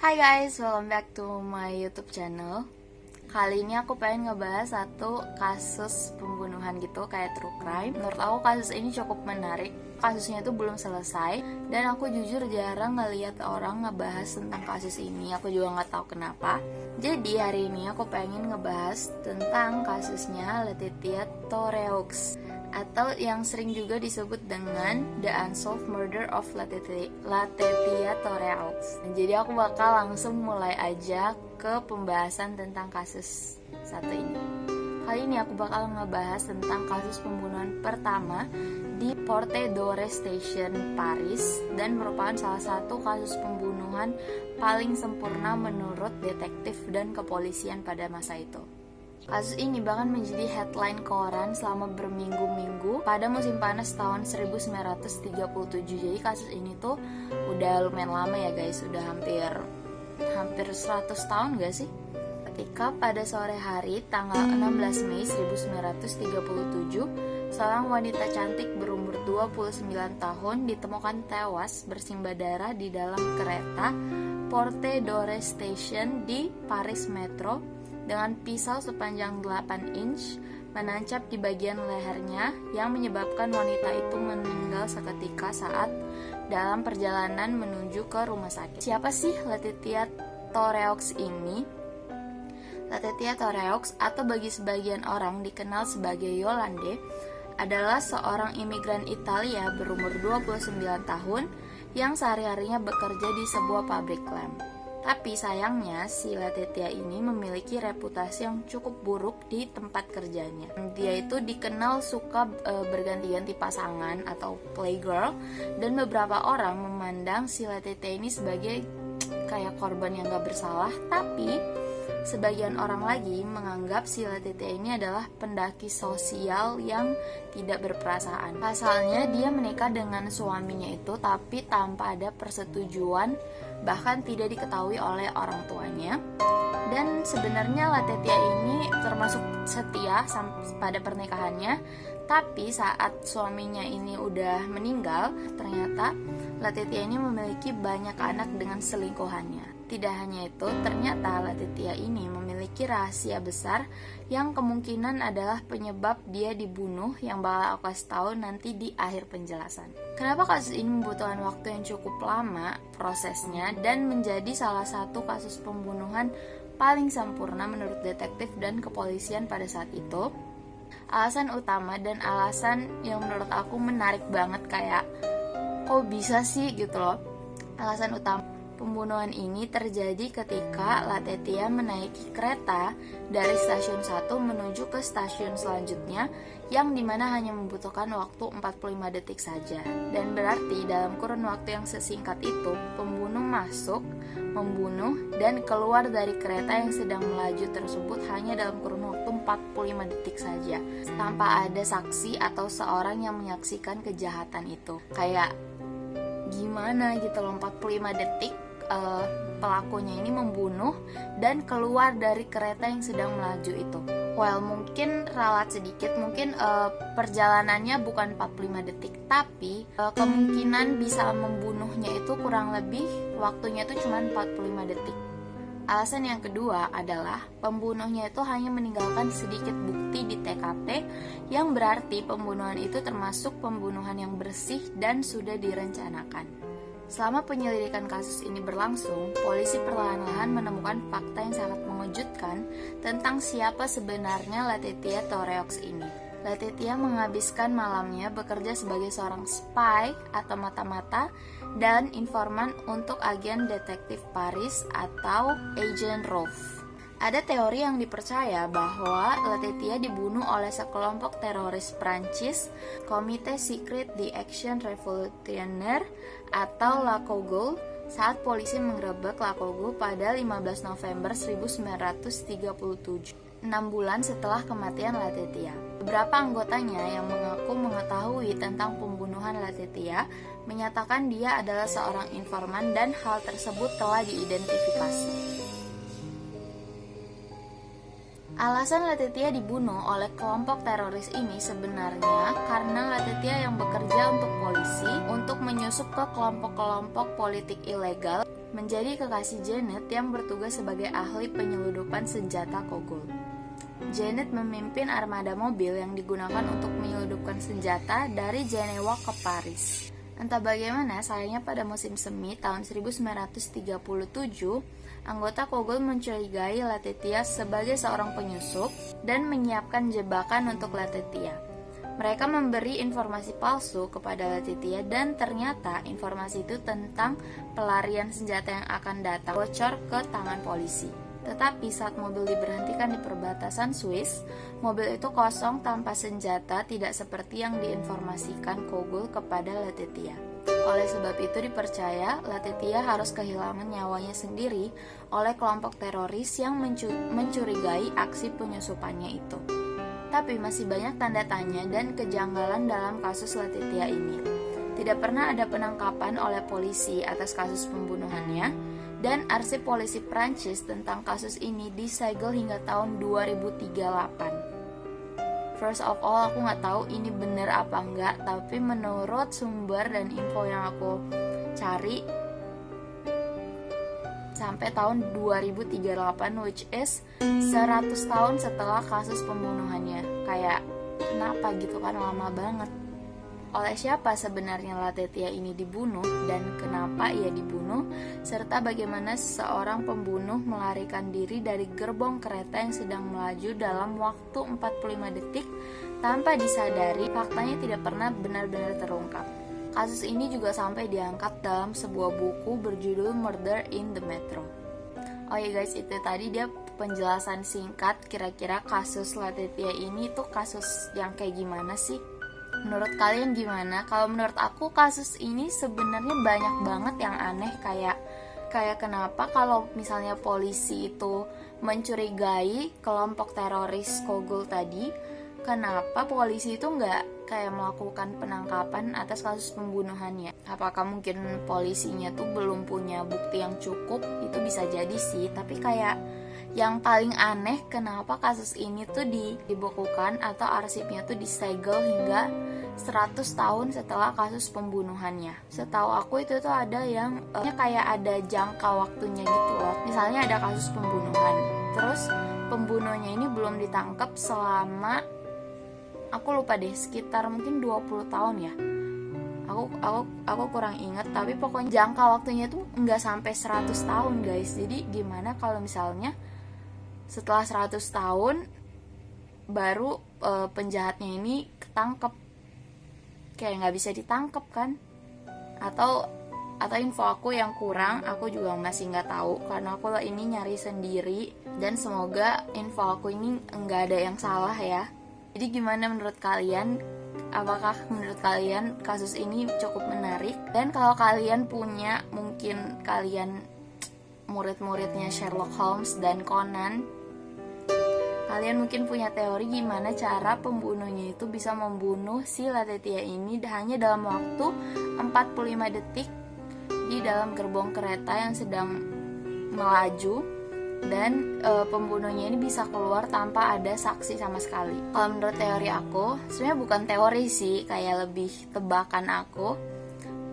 Hai guys, welcome back to my YouTube channel. Kali ini aku pengen ngebahas satu kasus pembunuhan gitu, kayak true crime. Menurut aku kasus ini cukup menarik. Kasusnya itu belum selesai, dan aku jujur jarang ngeliat orang ngebahas tentang kasus ini. Aku juga nggak tahu kenapa. Jadi hari ini aku pengen ngebahas tentang kasusnya Letitia Toreux, atau yang sering juga disebut dengan The Unsolved Murder of Letitia Toreux. Jadi aku bakal langsung mulai aja ke pembahasan tentang kasus satu ini. Kali ini aku bakal ngebahas tentang kasus pembunuhan pertama di Porte d'Ore Station, Paris, dan merupakan salah satu kasus pembunuhan paling sempurna menurut detektif dan kepolisian pada masa itu. Kasus ini bahkan menjadi headline koran selama berminggu-minggu pada musim panas tahun 1937. Jadi kasus ini tuh udah lumayan lama ya guys, udah hampir 100 tahun gak sih? Ketika pada sore hari tanggal 16 Mei 1937, seorang wanita cantik berumur 29 tahun ditemukan tewas bersimbah darah di dalam kereta Porte d'Ore Station di Paris Metro dengan pisau sepanjang 8 inch menancap di bagian lehernya yang menyebabkan wanita itu meninggal seketika saat dalam perjalanan menuju ke rumah sakit. Siapa sih Letitia Toreux ini? Letitia Toreux, atau bagi sebagian orang dikenal sebagai Yolande, adalah seorang imigran Italia berumur 29 tahun yang sehari-harinya bekerja di sebuah pabrik lem. Tapi sayangnya si Letitia ini memiliki reputasi yang cukup buruk di tempat kerjanya. Dia itu dikenal suka berganti-ganti pasangan atau playgirl, dan beberapa orang memandang si Letitia ini sebagai kayak korban yang gak bersalah. Tapi sebagian orang lagi menganggap si Letitia ini adalah pendaki sosial yang tidak berperasaan. Pasalnya dia menikah dengan suaminya itu tapi tanpa ada persetujuan, bahkan tidak diketahui oleh orang tuanya. Dan sebenarnya Letitia ini termasuk setia pada pernikahannya, tapi saat suaminya ini udah meninggal, ternyata Letitia ini memiliki banyak anak dengan selingkuhannya. Tidak hanya itu, ternyata Letitia ini memiliki rahasia besar yang kemungkinan adalah penyebab dia dibunuh, yang bakal aku kasih tahu nanti di akhir penjelasan. Kenapa kasus ini membutuhkan waktu yang cukup lama prosesnya dan menjadi salah satu kasus pembunuhan paling sempurna menurut detektif dan kepolisian pada saat itu? Alasan utama dan alasan yang menurut aku menarik banget, kayak kok bisa sih gitu loh. Alasan utama pembunuhan ini terjadi ketika Letitia menaiki kereta dari stasiun 1 menuju ke stasiun selanjutnya, yang dimana hanya membutuhkan waktu 45 detik saja. Dan berarti dalam kurun waktu yang sesingkat itu, pembunuh masuk, membunuh, dan keluar dari kereta yang sedang melaju tersebut hanya dalam kurun waktu 45 detik saja, tanpa ada saksi atau seorang yang menyaksikan kejahatan itu. Kayak gimana gitu loh, 45 detik pelakunya ini membunuh dan keluar dari kereta yang sedang melaju itu. Well, mungkin ralat sedikit, mungkin perjalanannya bukan 45 detik, tapi kemungkinan bisa membunuhnya itu kurang lebih waktunya itu cuma 45 detik. Alasan yang kedua adalah pembunuhnya itu hanya meninggalkan sedikit bukti di TKP, yang berarti pembunuhan itu termasuk pembunuhan yang bersih dan sudah direncanakan. Selama penyelidikan kasus ini berlangsung, polisi perlahan-lahan menemukan fakta yang sangat mengejutkan tentang siapa sebenarnya Letitia Toreux ini. Letitia menghabiskan malamnya bekerja sebagai seorang spy atau mata-mata dan informan untuk agen detektif Paris atau Agent Rolf. Ada teori yang dipercaya bahwa Letitia dibunuh oleh sekelompok teroris Prancis, Komite Secret d'Action Révolutionnaire atau LACOGOL, saat polisi menggerebek LACOGOL pada 15 November 1937, 6 bulan setelah kematian Letitia. Beberapa anggotanya yang mengaku mengetahui tentang pembunuhan Letitia menyatakan dia adalah seorang informan, dan hal tersebut telah diidentifikasi. Alasan Letitia dibunuh oleh kelompok teroris ini sebenarnya karena Letitia yang bekerja untuk polisi untuk menyusup ke kelompok-kelompok politik ilegal menjadi kekasih Janet yang bertugas sebagai ahli penyeludupan senjata Kogul. Janet memimpin armada mobil yang digunakan untuk menyeludupkan senjata dari Jenewa ke Paris. Entah bagaimana, sayangnya pada musim semi tahun 1937, anggota Kogul mencurigai Latitia sebagai seorang penyusup dan menyiapkan jebakan untuk Latitia. Mereka memberi informasi palsu kepada Latitia dan ternyata informasi itu tentang pelarian senjata yang akan datang bocor ke tangan polisi. Tetapi saat mobil diberhentikan di perbatasan Swiss, mobil itu kosong tanpa senjata, tidak seperti yang diinformasikan Kogul kepada Latitia. Oleh sebab itu dipercaya Latitia harus kehilangan nyawanya sendiri oleh kelompok teroris yang mencurigai aksi penyusupannya itu. Tapi masih banyak tanda tanya dan kejanggalan dalam kasus Latitia ini. Tidak pernah ada penangkapan oleh polisi atas kasus pembunuhannya, dan arsip polisi Prancis tentang kasus ini disegel hingga tahun 2038. First of all, aku nggak tahu ini bener apa enggak, tapi menurut sumber dan info yang aku cari, sampai tahun 2038, which is 100 tahun setelah kasus pembunuhannya. Kayak kenapa gitu kan, lama banget. Oleh siapa sebenarnya Latitia ini dibunuh dan kenapa ia dibunuh, serta bagaimana seorang pembunuh melarikan diri dari gerbong kereta yang sedang melaju dalam waktu 45 detik tanpa disadari, faktanya tidak pernah benar-benar terungkap. Kasus ini juga sampai diangkat dalam sebuah buku berjudul Murder in the Metro. Oh ya guys, itu tadi dia penjelasan singkat kira-kira kasus Latitia ini tuh kasus yang kayak gimana sih? Menurut kalian gimana? Kalau menurut aku kasus ini sebenarnya banyak banget yang aneh, kayak kenapa kalau misalnya polisi itu mencurigai kelompok teroris Kogul tadi, kenapa polisi itu nggak kayak melakukan penangkapan atas kasus pembunuhannya? Apakah mungkin polisinya tuh belum punya bukti yang cukup? Itu bisa jadi sih, tapi kayak yang paling aneh kenapa kasus ini tuh dibukukan atau arsipnya tuh disegel hingga 100 tahun setelah kasus pembunuhannya. Setahu aku itu tuh ada yang kayak ada jangka waktunya gitu loh. Misalnya ada kasus pembunuhan, terus pembunuhnya ini belum ditangkap selama, aku lupa deh, sekitar mungkin 20 tahun ya. Aku kurang inget, tapi pokoknya jangka waktunya tuh nggak sampai 100 tahun guys. Jadi gimana kalau misalnya setelah 100 tahun baru penjahatnya ini ketangkep? Kayak nggak bisa ditangkep kan? Atau info aku yang kurang, aku juga masih nggak tahu karena aku ini nyari sendiri, dan semoga info aku ini nggak ada yang salah ya. Jadi gimana menurut kalian? Apakah menurut kalian kasus ini cukup menarik? Dan kalau kalian punya, mungkin kalian murid-muridnya Sherlock Holmes dan Conan, kalian mungkin punya teori gimana cara pembunuhnya itu bisa membunuh si Latitia ini hanya dalam waktu 45 detik di dalam gerbong kereta yang sedang melaju, dan pembunuhnya ini bisa keluar tanpa ada saksi sama sekali. Kalau menurut teori aku, sebenarnya bukan teori sih, kayak lebih tebakan aku.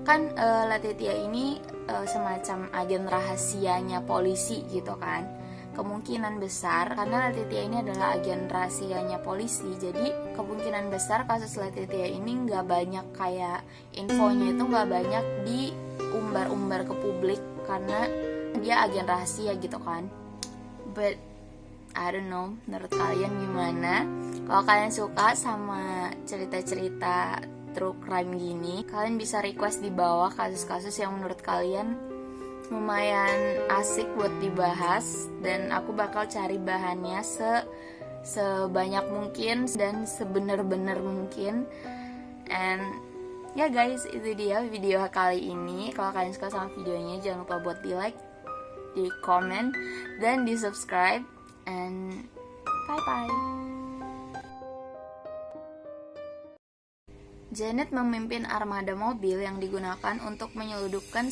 Kan Latitia ini semacam agen rahasianya polisi gitu kan. Kemungkinan besar karena Latitia ini adalah agen rahasianya polisi, jadi kemungkinan besar kasus Latitia ini nggak banyak, kayak infonya itu nggak banyak diumbar-umbar ke publik karena dia agen rahasia gitu kan. But I don't know, menurut kalian gimana? Kalau kalian suka sama cerita-cerita true crime gini, kalian bisa request di bawah kasus-kasus yang menurut kalian lumayan asik buat dibahas, dan aku bakal cari bahannya sebanyak mungkin dan sebenar-benar mungkin. And ya guys, itu dia video kali ini. Kalau kalian suka sama videonya, jangan lupa buat di like, di comment, dan di subscribe. And bye bye. Janet memimpin armada mobil yang digunakan untuk menyeludupkan